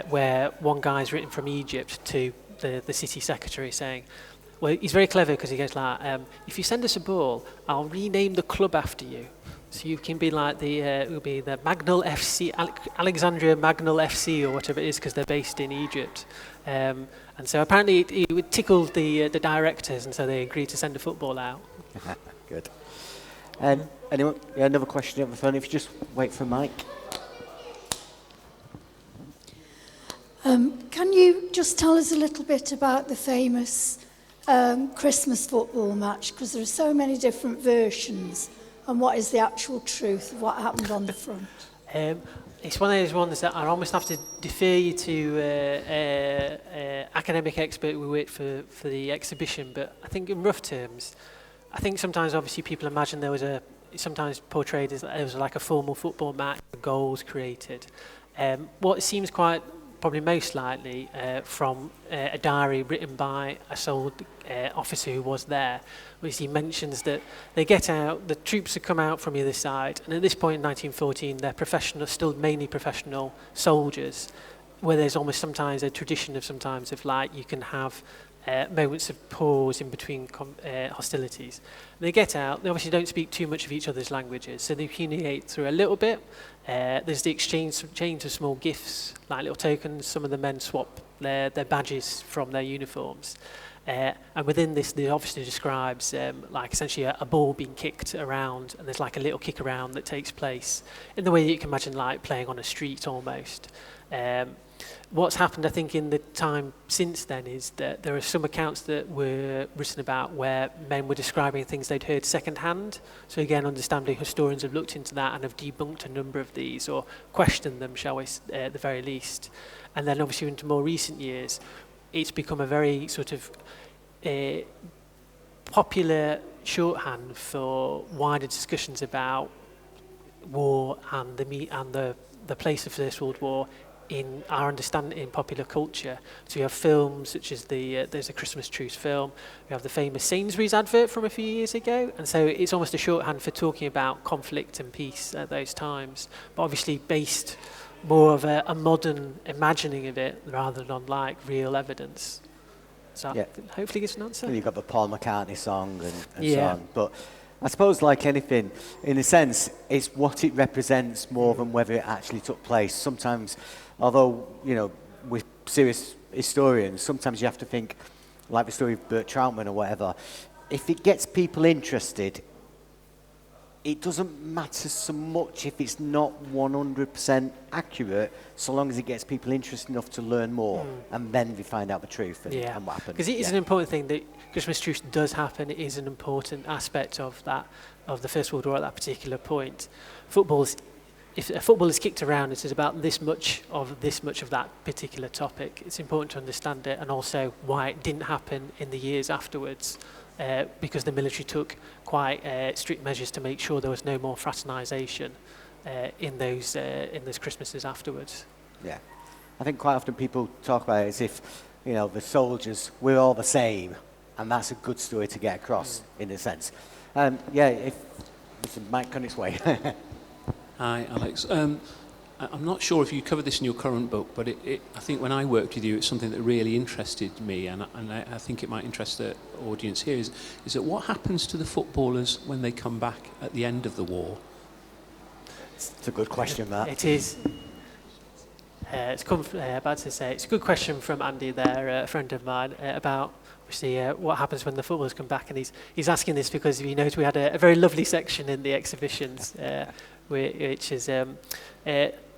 where one guy's written from Egypt to the city secretary saying, well, he's very clever because he goes like, if you send us a ball, I'll rename the club after you. So you can be like it will be the Magnal FC, Alexandria Magnal FC or whatever it is, because they're based in Egypt. And so apparently it would tickle the directors, and so they agreed to send a football out. Good. Anyone? Yeah, another question at the front. If you just wait for Mike. Can you just tell us a little bit about the famous Christmas football match? Because there are so many different versions. And what is the actual truth of what happened on the front? It's one of those ones that I almost have to defer you to academic expert we worked for the exhibition. But I think in rough terms, I think sometimes obviously people imagine sometimes portrayed as there was like a formal football match, goals created. What seems quite probably most likely from a diary written by a sold officer who was there, which he mentions that they get out, the troops have come out from the other side, and at this point in 1914 they're professional, still mainly professional soldiers, where there's almost sometimes a tradition of like you can have moments of pause in between hostilities. They get out, they obviously don't speak too much of each other's languages, so they communicate through a little bit. There's the exchange of small gifts, like little tokens. Some of the men swap their badges from their uniforms. And within this, the officer describes like essentially a ball being kicked around, and there's like a little kick around that takes place in the way that you can imagine like playing on a street almost. What's happened, I think, in the time since then is that there are some accounts that were written about where men were describing things they'd heard secondhand. So again, understandably, historians have looked into that and have debunked a number of these, or questioned them, shall we, at the very least. And then obviously into more recent years, it's become a very sort of popular shorthand for wider discussions about war and the place of the First World War in our understanding in popular culture. So you have films such as there's a Christmas Truce film, we have the famous Sainsbury's advert from a few years ago, and so it's almost a shorthand for talking about conflict and peace at those times, but obviously based more of a modern imagining of it rather than on like real evidence. So yeah. Hopefully gives an answer. You've got the Paul McCartney song and so on, but I suppose like anything, in a sense, it's what it represents more than whether it actually took place. Sometimes, although, you know, we're serious historians, sometimes you have to think, like the story of Bert Troutman or whatever, if it gets people interested, it doesn't matter so much if it's not 100% accurate, so long as it gets people interested enough to learn more, and then they find out the truth and what happened. Because it is an important thing that Christmas Truce does happen. It is an important aspect of the First World War at that particular point. If a football is kicked around, it is about this much of that particular topic. It's important to understand it, and also why it didn't happen in the years afterwards. Because the military took quite strict measures to make sure there was no more fraternisation in those Christmases afterwards. Yeah, I think quite often people talk about it as if, you know, the soldiers, we're all the same, and that's a good story to get across in a sense. If Mr. Mike on its way. Hi, Alex. I'm not sure if you covered this in your current book, but I think when I worked with you, it's something that really interested me, and I think it might interest the audience here, is that what happens to the footballers when they come back at the end of the war? It's a good question, Matt. It is. It's a good question from Andy there, a friend of mine, about obviously what happens when the footballers come back, and he's asking this because you notice we had a very lovely section in the exhibitions, which is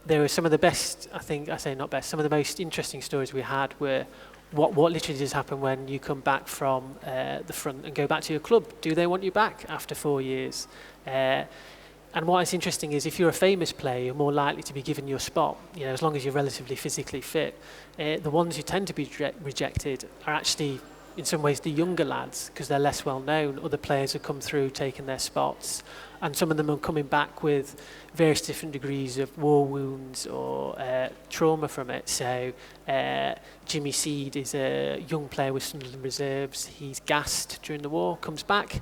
there were some of the best, some of the most interesting stories we had were what literally does happen when you come back from the front and go back to your club. Do they want you back after 4 years? And what is interesting is if you're a famous player, you're more likely to be given your spot, you know, as long as you're relatively physically fit. The ones who tend to be rejected are actually, in some ways, the younger lads, because they're less well known. Other players have come through, taken their spots, and some of them are coming back with various different degrees of war wounds or trauma from it. So Jimmy Seed is a young player with Sunderland Reserves. He's gassed during the war, comes back.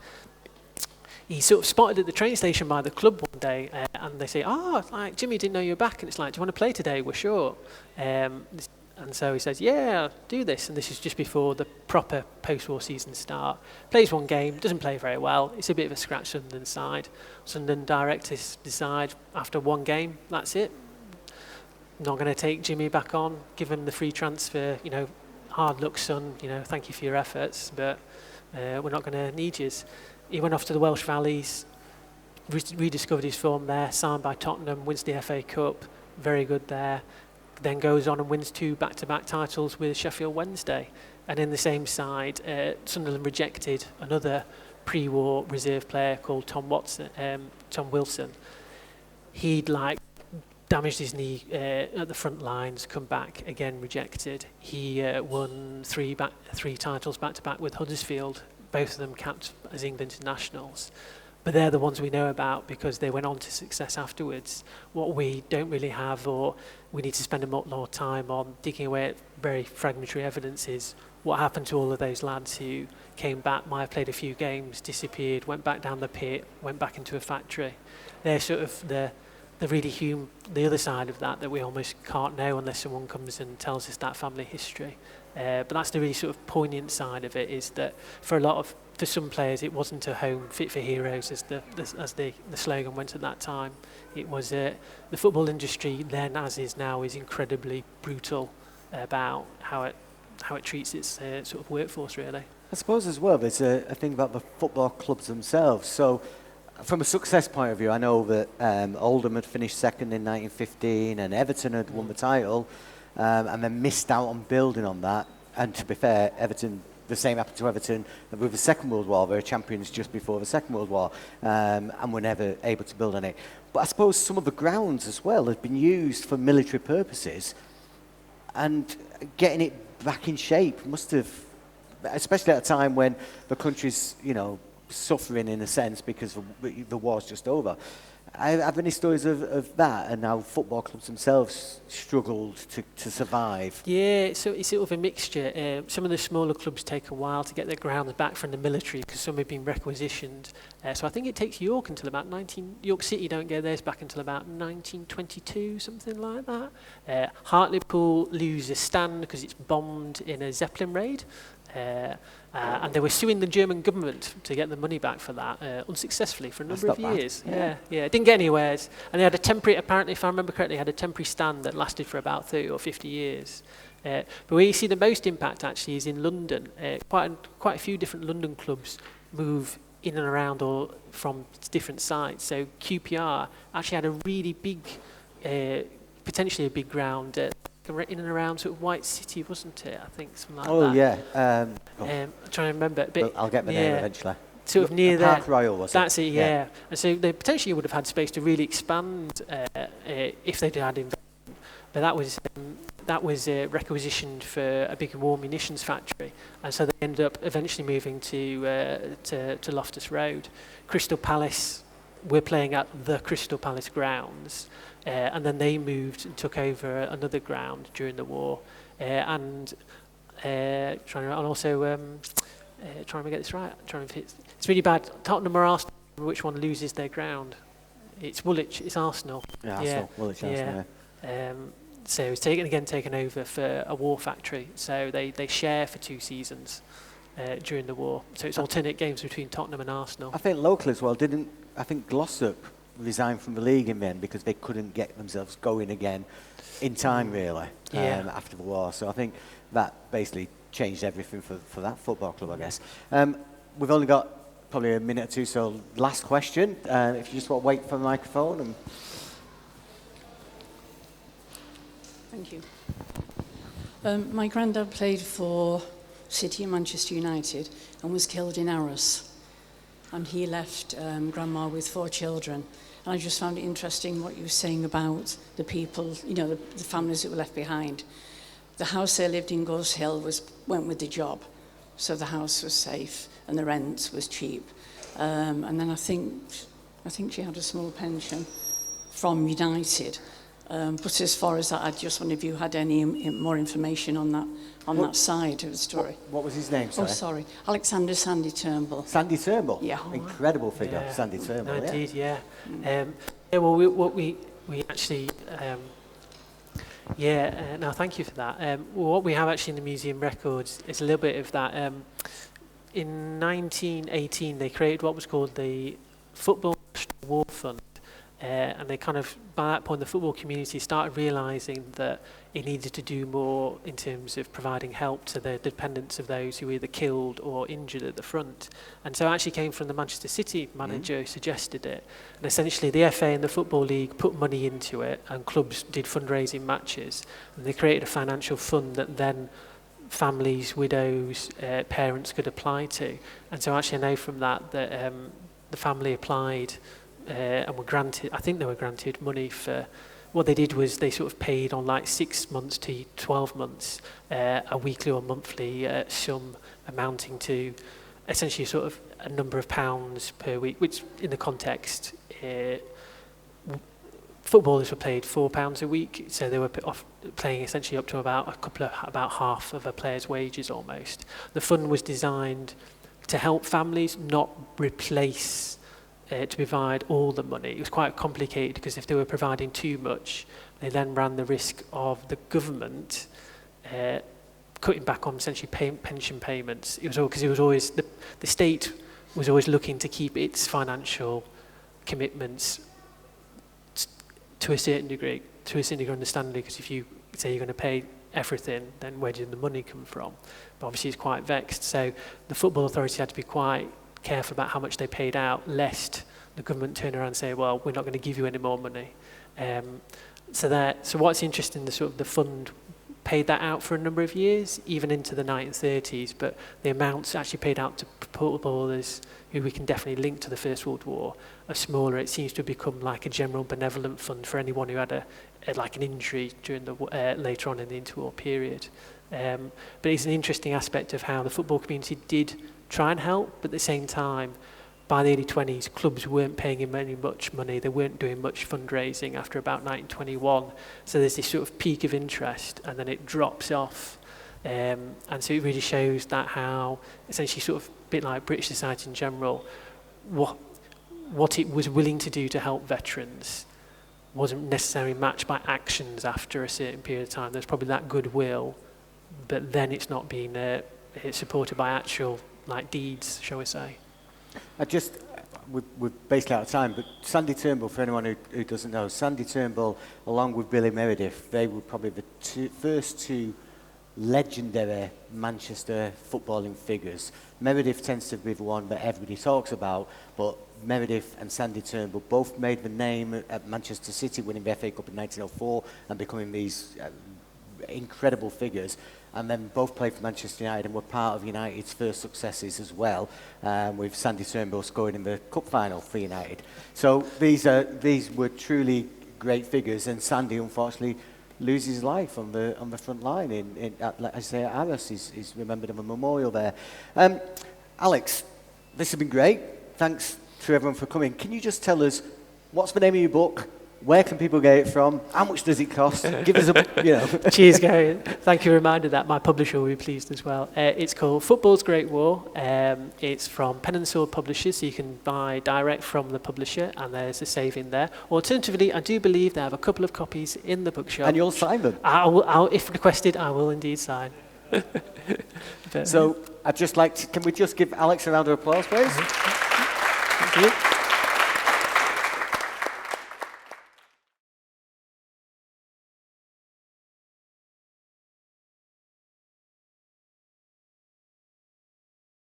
He's sort of spotted at the train station by the club one day, and they say, like, Jimmy, didn't know you were back. And it's like, do you want to play today? We're short. And so he says, yeah, do this. And this is just before the proper post-war season start. Plays one game, doesn't play very well. It's a bit of a scratch Sunderland side. Sunderland directors decide after one game, that's it. Not going to take Jimmy back on, give him the free transfer, hard luck, son, thank you for your efforts, but we're not going to need you. He went off to the Welsh Valleys, rediscovered his form there, signed by Tottenham, wins the FA Cup, very good there. Then goes on and wins 2 back-to-back titles with Sheffield Wednesday. And in the same side, Sunderland rejected another pre-war reserve player called Tom Wilson. He'd damaged his knee at the front lines, come back, again rejected. He won 3 titles back-to-back with Huddersfield, both of them capped as England internationals. But they're the ones we know about because they went on to success afterwards. What we don't really have, or we need to spend a lot more time on digging away at very fragmentary evidence, is what happened to all of those lads who came back, might have played a few games, disappeared, went back down the pit, went back into a factory. They're sort of the really the other side of that we almost can't know unless someone comes and tells us that family history. But that's the really sort of poignant side of it, is that for some players it wasn't a home fit for heroes, as the slogan went at that time. It was the football industry then, as is now, is incredibly brutal about how it treats its sort of workforce, really. I suppose as well there's a thing about the football clubs themselves. So from a success point of view, I know that Oldham had finished second in 1915 and Everton had won the title, and then missed out on building on that. And to be fair, Everton, the same happened to Everton with the Second World War. They were champions just before the Second World War, and were never able to build on it. But I suppose some of the grounds as well have been used for military purposes, and getting it back in shape must have, especially at a time when the country's, suffering in a sense because the war's just over. I have any stories of that and how football clubs themselves struggled to survive? Yeah, so it's sort of a mixture. Some of the smaller clubs take a while to get their grounds back from the military because some have been requisitioned. So I think it takes York until about York City don't get theirs back until about 1922, something like that. Hartlepool lose a stand because it's bombed in a Zeppelin raid. And they were suing the German government to get the money back for that, unsuccessly for a number of years. Yeah, it didn't get anywhere. And they had a temporary, apparently, if I remember correctly, had a temporary stand that lasted for about 30 or 50 years. But where you see the most impact actually is in London. Quite a few different London clubs move in and around or from different sites. So QPR actually had a really big, potentially a big ground in and around sort of White City, wasn't it? I think something like that. Oh yeah. I'm trying to remember. But I'll get the name eventually. Sort of near there. Park Royal, was it? That's it, yeah. And so they potentially would have had space to really expand if they'd had investment. But that was requisitioned for a big war munitions factory, and so they ended up eventually moving to Loftus Road. Crystal Palace were playing at the Crystal Palace grounds. And then they moved and took over another ground during the war, trying to get this right. It's really bad. Tottenham or Arsenal, which one loses their ground? It's Woolwich. It's Arsenal. Yeah, Arsenal. Woolwich, Arsenal. Yeah. So it's taken over for a war factory. So they share for 2 seasons during the war. So it's alternate games between Tottenham and Arsenal. I think locally as well. I think Glossop resigned from the league in the end because they couldn't get themselves going again in time, really, after the war. So I think that basically changed everything for that football club, I guess. We've only got probably a minute or two, so last question. If you just want to wait for the microphone. Thank you. My granddad played for City and Manchester United and was killed in Arras. And he left Grandma with 4 children. And I just found it interesting what you were saying about the people, the families that were left behind. The house they lived in, Gose Hill, went with the job. So the house was safe and the rent was cheap. And then I think she had a small pension from United. But as far as that, I just wondered if you had any more information on that side of the story. What was his name, sorry? Oh, sorry. Alexander Sandy Turnbull. Sandy Turnbull? Yeah. Incredible figure, Sandy Turnbull. Indeed, yeah. Well, what we actually... No, thank you for that. Well, what we have actually in the museum records is a little bit of that. In 1918, they created what was called the Football National War Fund. And they kind of, by that point, the football community started realising that it needed to do more in terms of providing help to the dependents of those who were either killed or injured at the front. And so it actually came from the Manchester City manager who suggested it. And essentially the FA and the Football League put money into it, and clubs did fundraising matches. And they created a financial fund that then families, widows, parents could apply to. And so actually I know from that that the family applied and were granted, I think they were granted money for, what they did was they sort of paid on like 6 months to 12 months, a weekly or monthly sum amounting to essentially sort of a number of pounds per week, which in the context, footballers were paid £4 a week, so they were playing essentially up to about half of a player's wages almost. The fund was designed to help families, not replace to provide all the money. It was quite complicated because if they were providing too much, they then ran the risk of the government cutting back on essentially pension payments. It was all because it was always the state was always looking to keep its financial commitments to a certain degree, understandably, because if you say you're going to pay everything, then where did the money come from? But obviously it's quite vexed. So the Football Authority had to be quite careful about how much they paid out, lest the government turn around and say, well, we're not going to give you any more money. So what's interesting, the fund paid that out for a number of years, even into the 1930s, but the amounts actually paid out to footballers who we can definitely link to the First World War are smaller. It seems to have become like a general benevolent fund for anyone who had an injury during the later on in the interwar period. But it's an interesting aspect of how the football community did try and help, but at the same time, by the early 20s, clubs weren't paying him much money. They weren't doing much fundraising after about 1921. So there's this sort of peak of interest, and then it drops off. And so it really shows that how, essentially sort of a bit like British society in general, what it was willing to do to help veterans wasn't necessarily matched by actions after a certain period of time. There's probably that goodwill, but then it's not being it's supported by actual deeds, shall we say. We're basically out of time, but Sandy Turnbull, for anyone who doesn't know, Sandy Turnbull, along with Billy Meredith, they were probably the first two legendary Manchester footballing figures. Meredith tends to be the one that everybody talks about, but Meredith and Sandy Turnbull both made the name at Manchester City, winning the FA Cup in 1904 and becoming these incredible figures. And then both played for Manchester United and were part of United's first successes as well, with Sandy Turnbull scoring in the cup final for United. So these were truly great figures, and Sandy unfortunately loses his life on the front line like I say, at Arras. He's remembered of a memorial there. Alex, this has been great. Thanks to everyone for coming. Can you just tell us what's the name of your book? Where can people get it from? How much does it cost? Give us a, Cheers, Gary. Thank you for reminding that. My publisher will be pleased as well. It's called Football's Great War. It's from Pen and Sword Publishers, so you can buy direct from the publisher, and there's a saving there. Alternatively, I do believe they have a couple of copies in the bookshop. And you'll sign them? I'll, if requested, I will indeed sign. So I'd just like to, can we just give Alex a round of applause, please? Thank you.